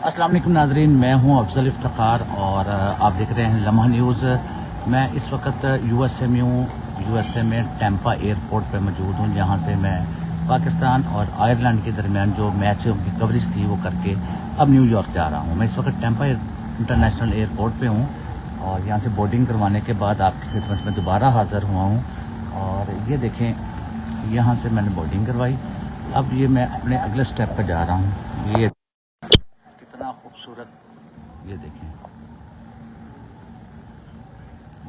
अस्सलाम वालेकुम नाजरीन, मैं हूं अफजल इफ्तिखार और आप देख रहे हैं लम्हा न्यूज़। मैं इस वक्त यूएसए में हूं। यूएसए में टैंपा एयरपोर्ट पे मौजूद हूं, जहां से मैं पाकिस्तान और आयरलैंड के दरमियान जो मैच की कवरेज थी वो करके अब न्यूयॉर्क जा रहा हूं। मैं इस वक्त टैंपा इंटरनेशनल एयरपोर्ट पे हूं और यहां से बोर्डिंग करवाने के बाद आपकी खिदमत में दोबारा हाज़िर हुआ हूँ। और ये देखें, यहाँ से मैंने बोर्डिंग करवाई। अब ये मैं अपने अगले स्टेप पर जा रहा हूँ। ये कितना खूबसूरत, ये देखें,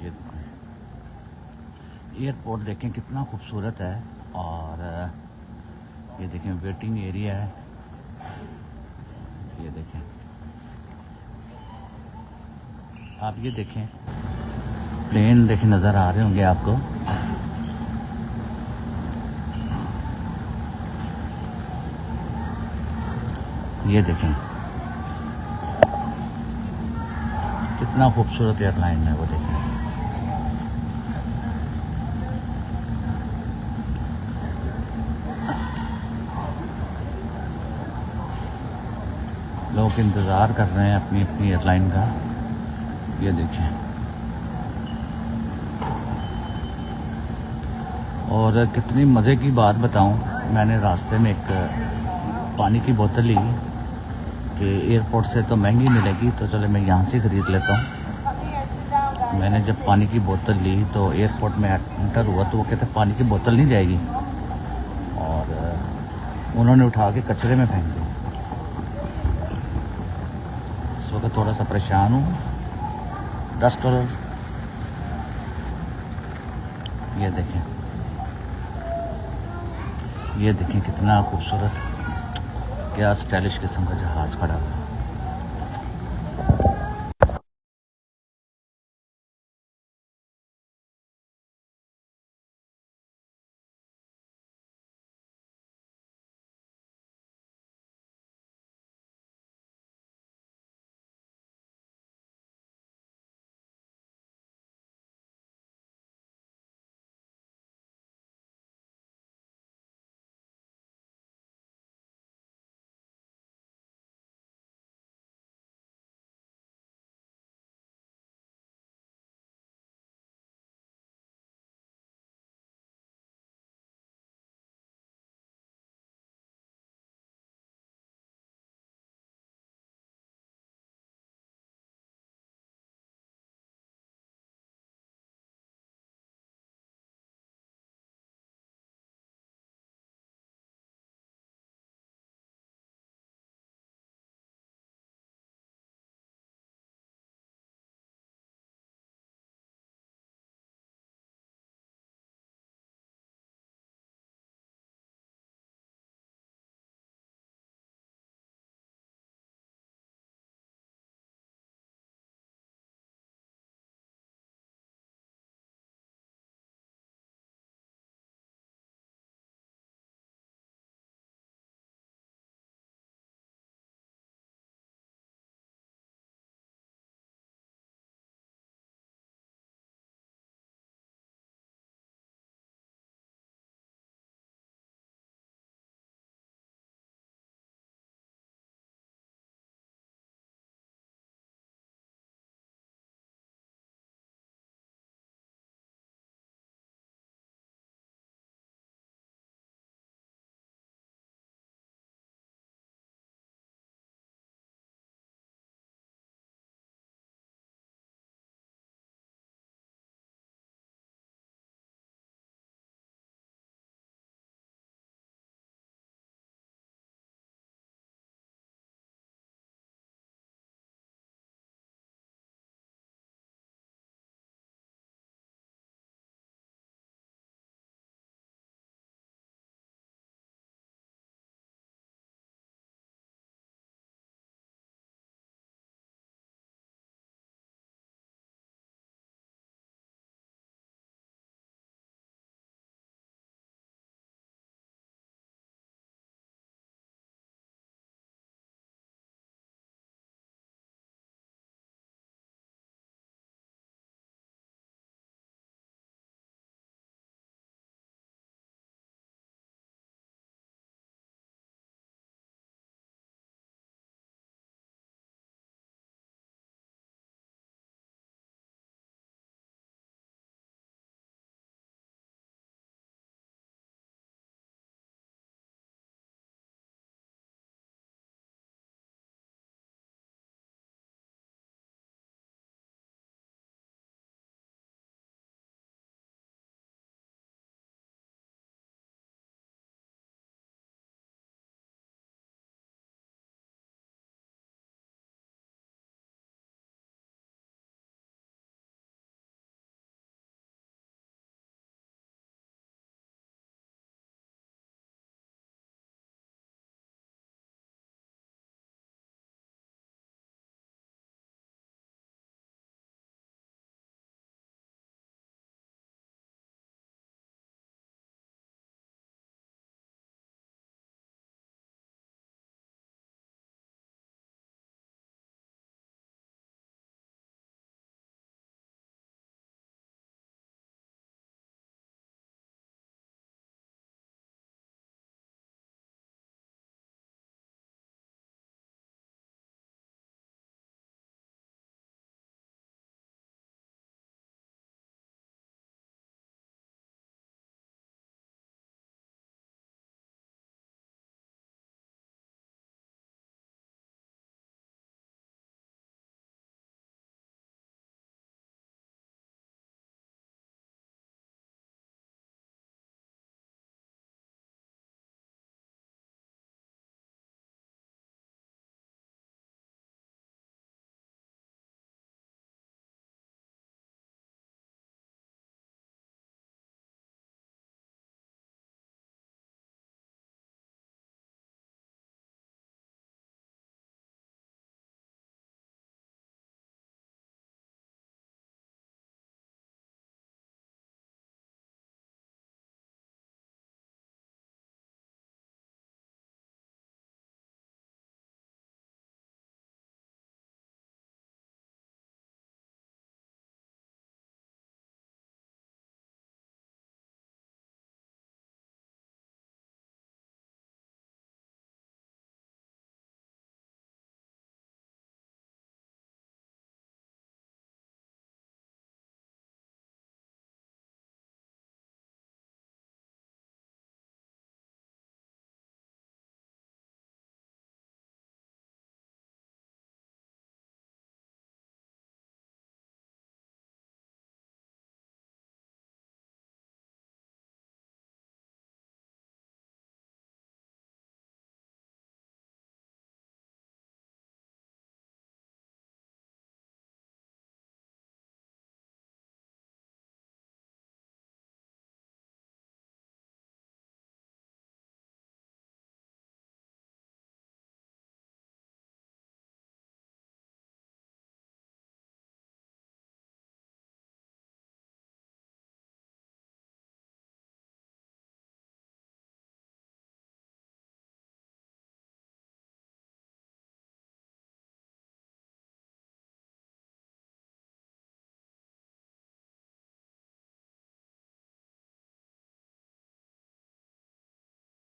ये एयरपोर्ट देखें कितना खूबसूरत है। और ये देखें वेटिंग एरिया है, ये देखें, आप ये देखें प्लेन देखें, नज़र आ रहे होंगे आपको। ये देखें कितना खूबसूरत एयरलाइन है, वो देखें। लोग इंतज़ार कर रहे हैं अपनी अपनी एयरलाइन का। ये देखें, और कितनी मज़े की बात बताऊं, मैंने रास्ते में एक पानी की बोतल ली कि एयरपोर्ट से तो महंगी मिलेगी, तो चलो मैं यहाँ से ख़रीद लेता हूँ। मैंने जब पानी की बोतल ली तो एयरपोर्ट में एंटर हुआ तो वो कहते पानी की बोतल नहीं जाएगी, और उन्होंने उठा के कचरे में फेंक दी। इस वक्त थोड़ा सा परेशान हूँ। $10। ये देखें, ये देखें कितना खूबसूरत, क्या स्टाइलिश किस्म का जहाज़ खड़ा हुआ है।